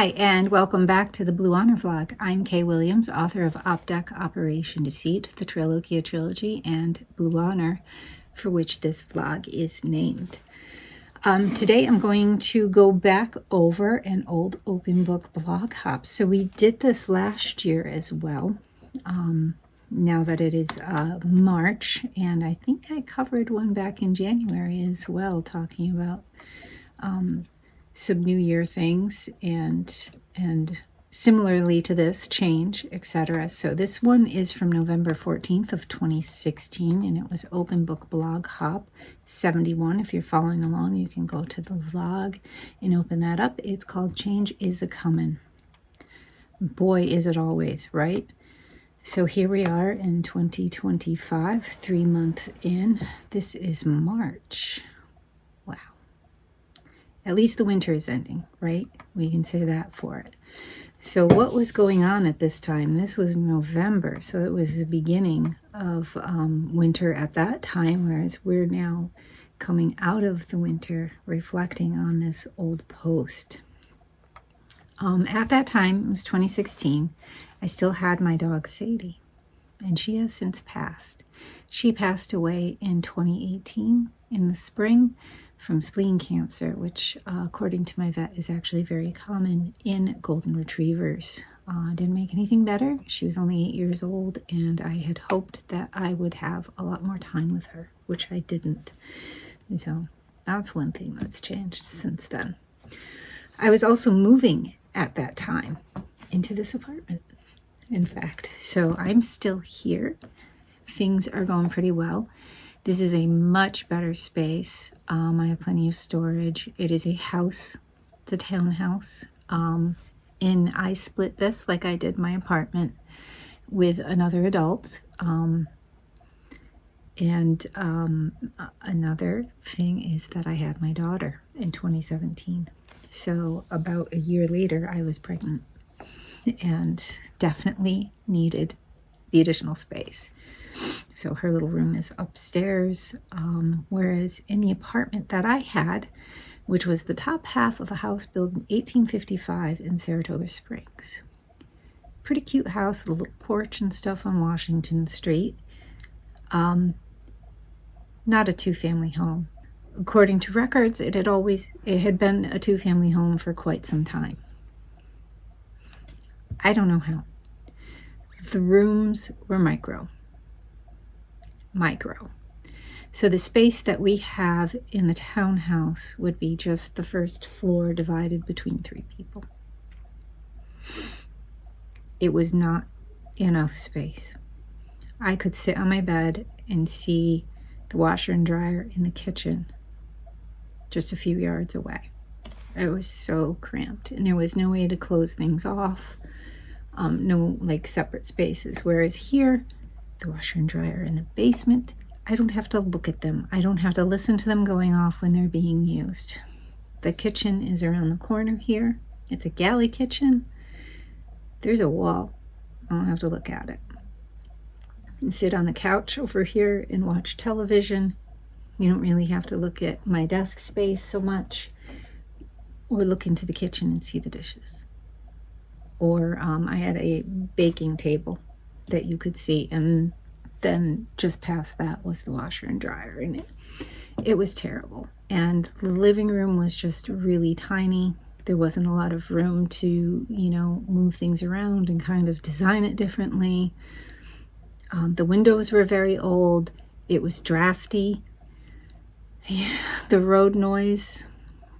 Hi, and welcome back to the Blue Honor Vlog. I'm Kay Williams, author of op-dec Operation Deceit, the Trilogia Trilogy, and Blue Honor, for which this vlog is named. Today I'm going to go back over an old open book blog hop. So we did this last year as well, now that it is March, and I think I covered one back in January as well, talking about some New Year things and similarly to this, change, etc. So this one is from November 14th of 2016, and it was Open Book Blog Hop 71. If you're following along, you can go to the vlog and open that up. It's called Change is a Comin'. Boy, is it always, right? So here we are in 2025, 3 months in. This is March. Wow. At least the winter is ending, right? We can say that for it. So what was going on at this time? This was November, so it was the beginning of winter at that time, whereas we're now coming out of the winter, reflecting on this old post. At that time, it was 2016, I still had my dog Sadie, and she has since passed. She passed away in 2018 in the spring from spleen cancer, which according to my vet is actually very common in golden retrievers. Didn't make anything better. She was only 8 years old, and I had hoped that I would have a lot more time with her, which I didn't. So that's one thing that's changed since then. I was also moving at that time into this apartment, in fact. So I'm still here. Things are going pretty well. This is a much better space. I have plenty of storage. It is a house. It's a townhouse. And I split this like I did my apartment with another adult. Another thing is that I had my daughter in 2017. So about a year later, I was pregnant and definitely needed the additional space. So her little room is upstairs, whereas in the apartment that I had, which was the top half of a house built in 1855 in Saratoga Springs. Pretty cute house, a little porch and stuff on Washington Street. Not a two-family home. According to records, it had been a two-family home for quite some time. I don't know how. The rooms were micro. So the space that we have in the townhouse would be just the first floor divided between 3 people. It was not enough space. I could sit on my bed and see the washer and dryer in the kitchen just a few yards away. It was so cramped, and there was no way to close things off. No like separate spaces, whereas here, the washer and dryer in the basement, I don't have to look at them. I don't have to listen to them going off when they're being used. The kitchen is around the corner here. It's a galley kitchen. There's a wall. I don't have to look at it. And sit on the couch over here and watch television. You don't really have to look at my desk space so much, or look into the kitchen and see the dishes. Or I had a baking table that you could see, and then just past that was the washer and dryer, and it was terrible. And the living room was just really tiny. There wasn't a lot of room to, move things around and kind of design it differently. The windows were very old. It was drafty. Yeah, the road noise.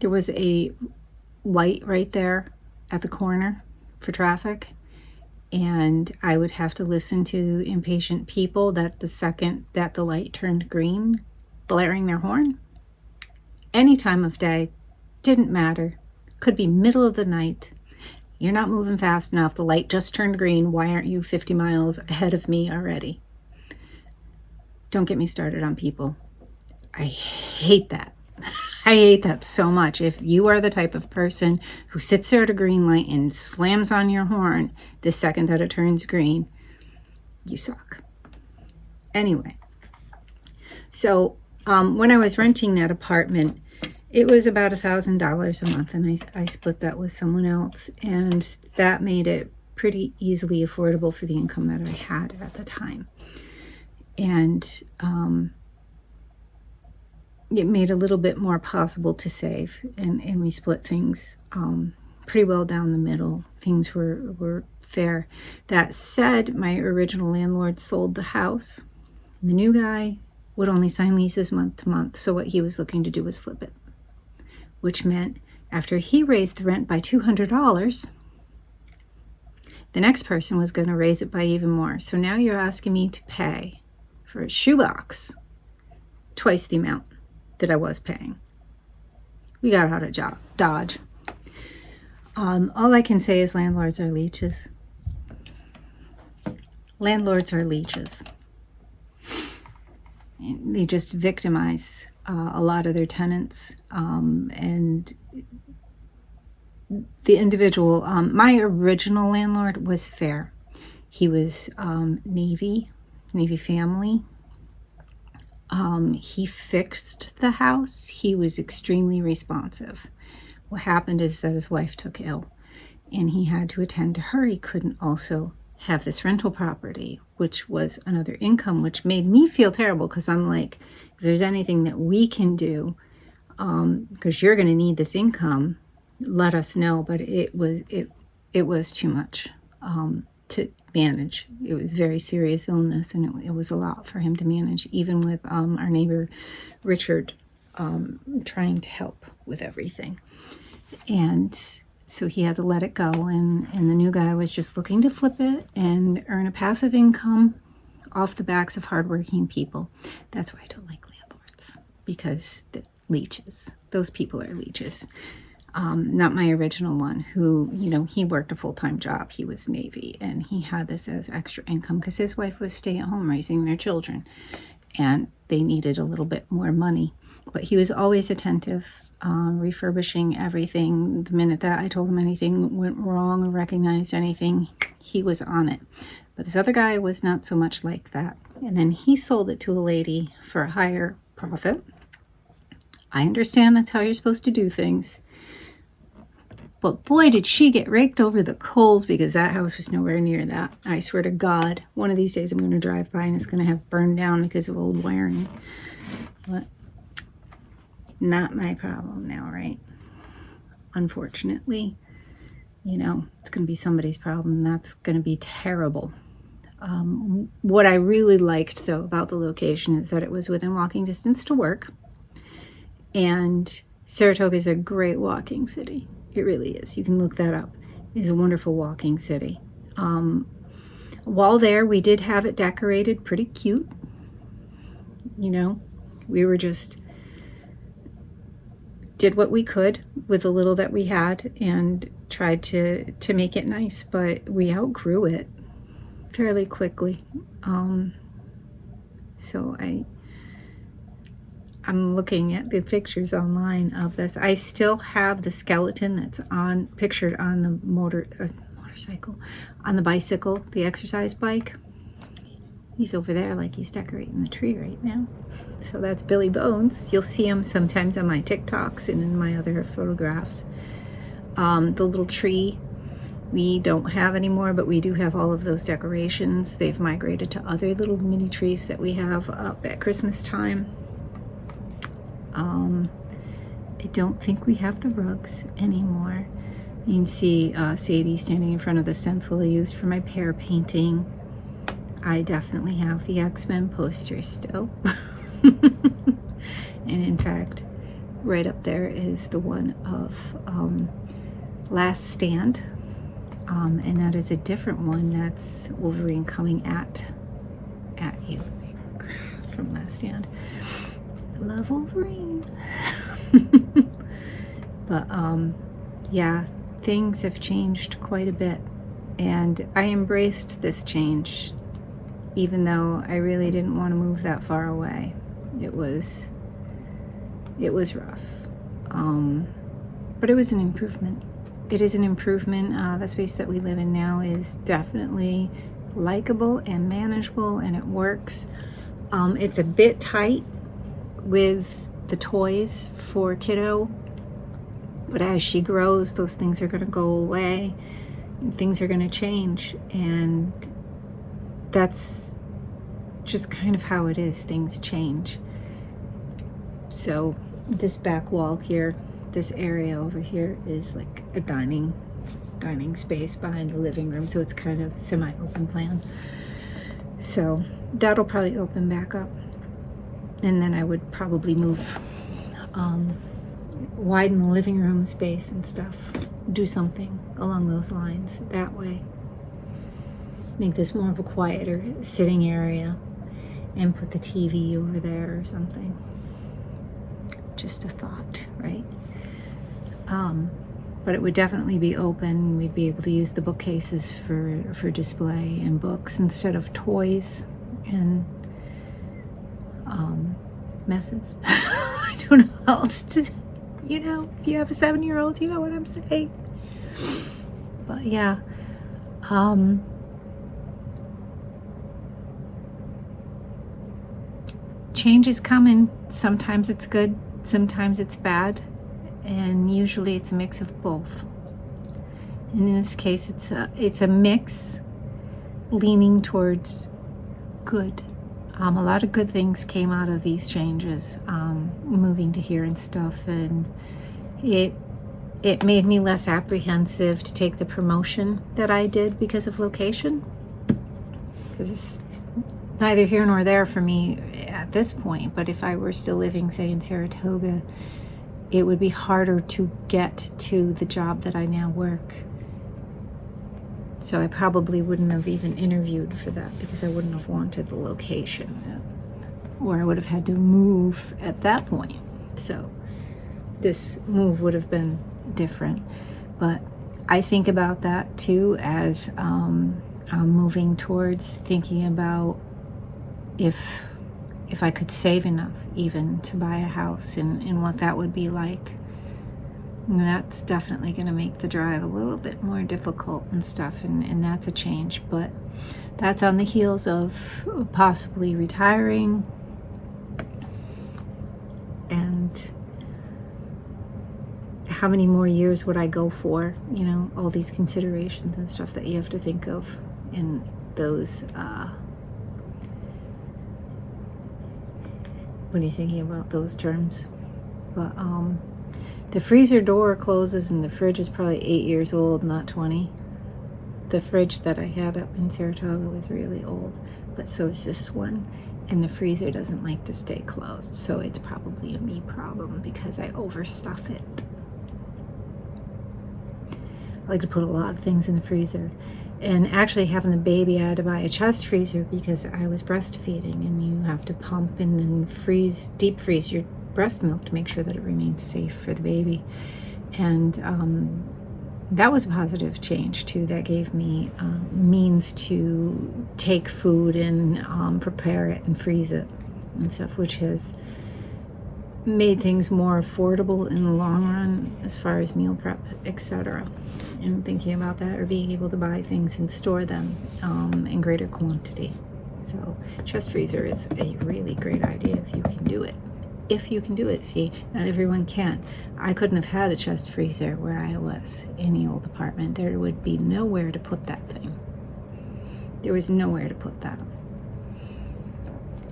There was a light right there at the corner for traffic. And I would have to listen to impatient people that the second that the light turned green, blaring their horn. Any time of day, didn't matter. Could be middle of the night. You're not moving fast enough. The light just turned green. Why aren't you 50 miles ahead of me already? Don't get me started on people. I hate that. I hate that so much. If you are the type of person who sits there at a green light and slams on your horn the second that it turns green, you suck. Anyway, so when I was renting that apartment, it was about $1,000 a month, and I split that with someone else, and that made it pretty easily affordable for the income that I had at the time. And it made a little bit more possible to save, and we split things pretty well down the middle. Things were fair. That said, my original landlord sold the house. The new guy would only sign leases month to month, so what he was looking to do was flip it, which meant after he raised the rent by $200, the next person was going to raise it by even more. So now you're asking me to pay for a shoebox twice the amount that I was paying. We got out of Dodge. All I can say is landlords are leeches. Landlords are leeches. They just victimize a lot of their tenants, and the individual. My original landlord was fair. He was Navy family. He fixed the house. He was extremely responsive. What happened is that his wife took ill, and he had to attend to her. He couldn't also have this rental property, which was another income, which made me feel terrible, because I'm like, if there's anything that we can do, because you're going to need this income, let us know. But it was too much to manage. It was very serious illness, and it was a lot for him to manage, even with our neighbor Richard trying to help with everything. And so he had to let it go, and the new guy was just looking to flip it and earn a passive income off the backs of hardworking people. That's why I don't like landlords, because the leeches. Those people are leeches. Not my original one, who, he worked a full-time job. He was Navy, and he had this as extra income because his wife was stay-at-home raising their children, and they needed a little bit more money. But he was always attentive, refurbishing everything. The minute that I told him anything went wrong or recognized anything, he was on it. But this other guy was not so much like that. And then he sold it to a lady for a higher profit. I understand that's how you're supposed to do things. But boy, did she get raked over the coals, because that house was nowhere near that. I swear to God, one of these days I'm going to drive by and it's going to have burned down because of old wiring. But not my problem now, right? Unfortunately, it's going to be somebody's problem. That's going to be terrible. What I really liked, though, about the location is that it was within walking distance to work. And Saratoga is a great walking city. It really is. You can look that up. It is a wonderful walking city. While there, we did have it decorated pretty cute. We were just did what we could with the little that we had and tried to make it nice, but we outgrew it fairly quickly. So I'm looking at the pictures online of this. I still have the skeleton that's pictured on the motorcycle, on the bicycle, the exercise bike. He's over there like he's decorating the tree right now. So that's Billy Bones. You'll see him sometimes on my TikToks and in my other photographs. The little tree we don't have anymore, but we do have all of those decorations. They've migrated to other little mini trees that we have up at Christmas time. I don't think we have the rugs anymore. You can see Sadie standing in front of the stencil I used for my pear painting. I definitely have the X-Men poster still. And in fact, right up there is the one of Last Stand. And that is a different one. That's Wolverine coming at you from Last Stand. I love Wolverine. But yeah, things have changed quite a bit, and I embraced this change, even though I really didn't want to move that far away. It was rough, but it was an improvement. It is an improvement. The space that we live in now is definitely likable and manageable, and it works. It's a bit tight with the toys for kiddo, but as she grows, those things are going to go away and things are going to change, and that's just kind of how it is. Things change. So this back wall here, this area over here, is like a dining space behind the living room, so it's kind of semi-open plan. So that'll probably open back up, and then I would probably move, widen the living room space and stuff, do something along those lines that way. Make this more of a quieter sitting area and put the TV over there or something. Just a thought, right? But it would definitely be open. We'd be able to use the bookcases for display and books instead of toys and messes. I don't know how else to, you know, if you have a 7-year-old, you know what I'm saying. But yeah, change is coming. Sometimes it's good, sometimes it's bad, and usually it's a mix of both. And in this case, it's a mix leaning towards good. A lot of good things came out of these changes, moving to here and stuff, and it made me less apprehensive to take the promotion that I did because of location, because it's neither here nor there for me at this point. But if I were still living, say, in Saratoga, it would be harder to get to the job that I now work. So I probably wouldn't have even interviewed for that because I wouldn't have wanted the location, or I would have had to move at that point. So this move would have been different. But I think about that too as I'm moving towards thinking about if I could save enough even to buy a house and what that would be like. And that's definitely going to make the drive a little bit more difficult and stuff, and that's a change. But that's on the heels of possibly retiring, and how many more years would I go for? You know, all these considerations and stuff that you have to think of in those when you're thinking about those terms. But the freezer door closes and the fridge is probably 8 years old, not 20. The fridge that I had up in Saratoga was really old, but so is this one. And the freezer doesn't like to stay closed, so it's probably a me problem because I overstuff it. I like to put a lot of things in the freezer. And actually, having the baby, I had to buy a chest freezer because I was breastfeeding, and you have to pump and then deep freeze your breast milk to make sure that it remains safe for the baby. And that was a positive change too. That gave me means to take food and prepare it and freeze it and stuff, which has made things more affordable in the long run as far as meal prep, etc. And thinking about that, or being able to buy things and store them in greater quantity. So chest freezer is a really great idea if you can do it. If you can do it. See, not everyone can. I couldn't have had a chest freezer where I was in the old apartment. There would be nowhere to put that thing. There was nowhere to put that.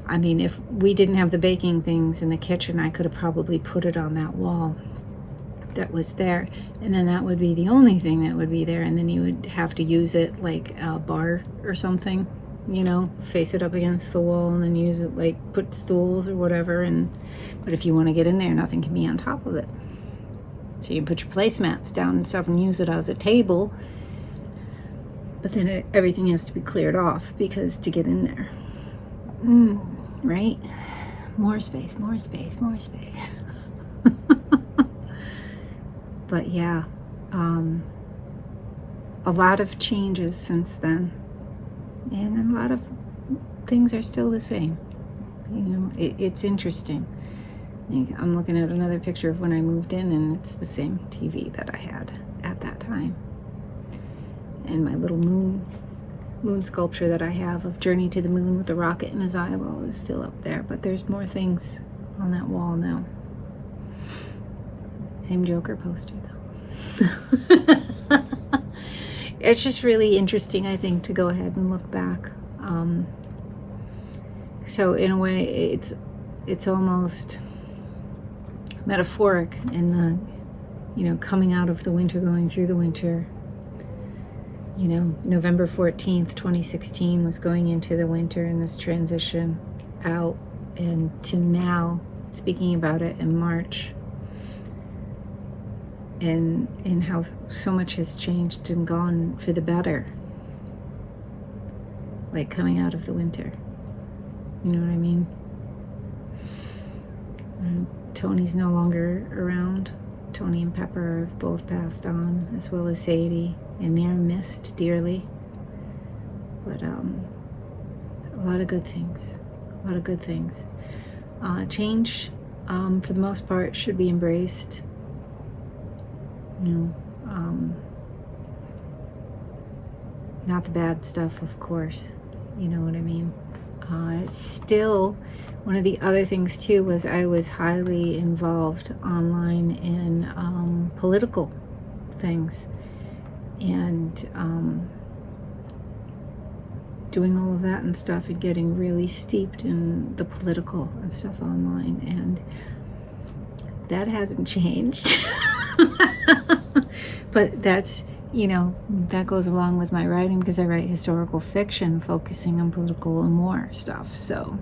I mean, if we didn't have the baking things in the kitchen, I could have probably put it on that wall that was there, and then that would be the only thing that would be there, and then you would have to use it like a bar or something, you know, face it up against the wall and then use it like put stools or whatever. But if you want to get in there, nothing can be on top of it, so you can put your placemats down and stuff and use it as a table, but then everything has to be cleared off because to get in there, right? More space, more space, more space. But yeah, a lot of changes since then, and a lot of things are still the same. You know, it's interesting. I'm looking at another picture of when I moved in, and it's the same TV that I had at that time. And my little moon sculpture that I have of Journey to the Moon with the rocket in his eyeball is still up there, but there's more things on that wall now. Same Joker poster, though. It's just really interesting, I think, to go ahead and look back. So in a way, it's almost metaphoric in the, coming out of the winter, going through the winter. November 14th, 2016 was going into the winter, and this transition out, and to now speaking about it in March, and how so much has changed and gone for the better, like coming out of the winter. You know what I mean? And Tony's no longer around. Tony and Pepper have both passed on, as well as Sadie, and they are missed dearly. But a lot of good things. A lot of good things. Change, for the most part, should be embraced. Not the bad stuff, of course. You know what I mean? Still, one of the other things too was I was highly involved online in political things, and doing all of that and stuff, and getting really steeped in the political and stuff online, and that hasn't changed. But that's, that goes along with my writing, because I write historical fiction focusing on political and war stuff. So,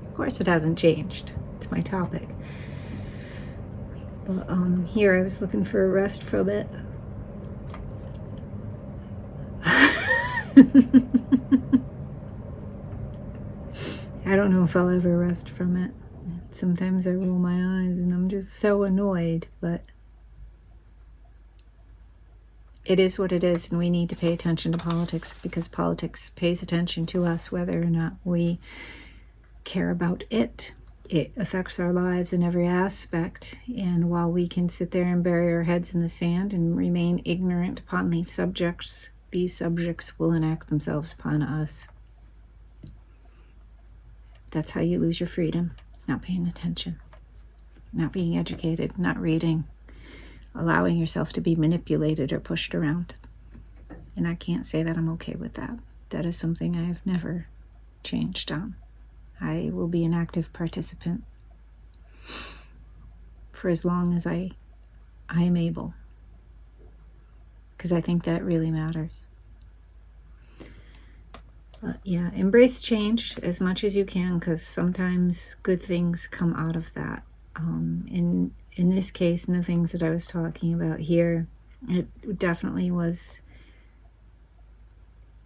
of course, it hasn't changed. It's my topic. But here I was looking for a rest from it. I don't know if I'll ever rest from it. Sometimes I roll my eyes and I'm just so annoyed, but it is what it is, and we need to pay attention to politics, because politics pays attention to us whether or not we care about it. It affects our lives in every aspect, and while we can sit there and bury our heads in the sand and remain ignorant upon these subjects will enact themselves upon us. That's how you lose your freedom. It's not paying attention, not being educated, not reading, allowing yourself to be manipulated or pushed around. And I can't say that I'm okay with that. That is something I have never changed on. I will be an active participant for as long as I am able, because I think that really matters. But yeah, embrace change as much as you can, because sometimes good things come out of that. In this case, and the things that I was talking about here, it definitely was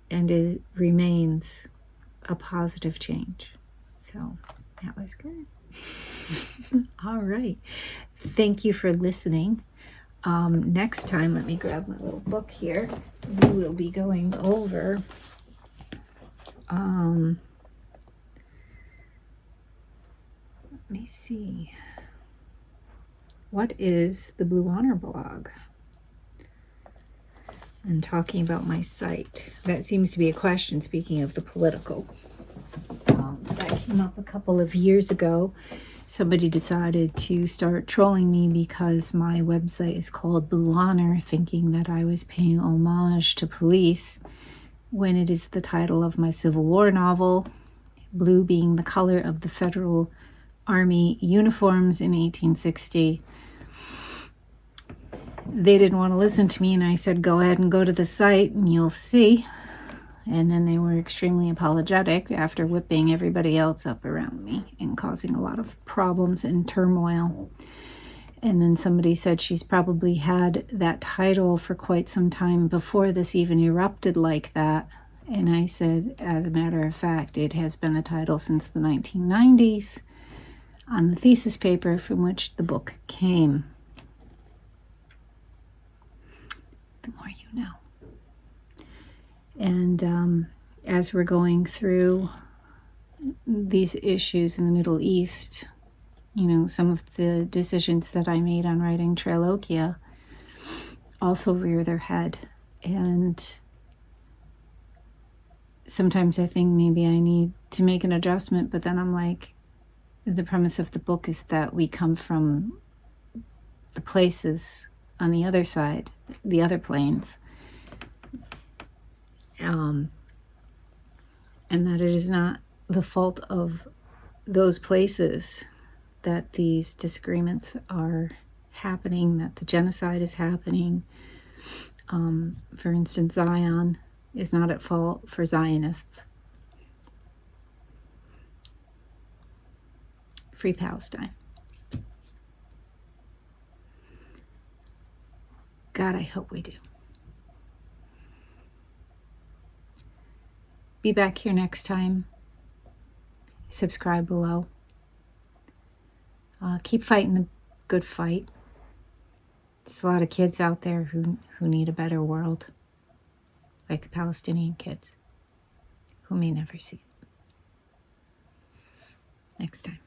and it remains a positive change. So that was good. All right. Thank you for listening. Next time, let me grab my little book here. We will be going over let me see. What is the Blue Honor blog? And talking about my site. That seems to be a question, speaking of the political. That came up a couple of years ago. Somebody decided to start trolling me because my website is called Blue Honor, thinking that I was paying homage to police, when it is the title of my Civil War novel, blue being the color of the Federal Army uniforms in 1860. They didn't want to listen to me, and I said, go ahead and go to the site and you'll see. And then they were extremely apologetic after whipping everybody else up around me and causing a lot of problems and turmoil. And then somebody said she's probably had that title for quite some time before this even erupted like that. And I said, as a matter of fact, it has been a title since the 1990s on the thesis paper from which the book came. The more you know. And as we're going through these issues in the Middle East, some of the decisions that I made on writing Triloquia also rear their head. And sometimes I think maybe I need to make an adjustment, but then I'm like, The premise of the book is that we come from the places on the other side, the other planes, and that it is not the fault of those places that these disagreements are happening, that the genocide is happening. For instance, Zion is not at fault for Zionists. Free Palestine. God, I hope we do. Be back here next time. Subscribe below. Keep fighting the good fight. There's a lot of kids out there who need a better world, like the Palestinian kids, who may never see it. Next time.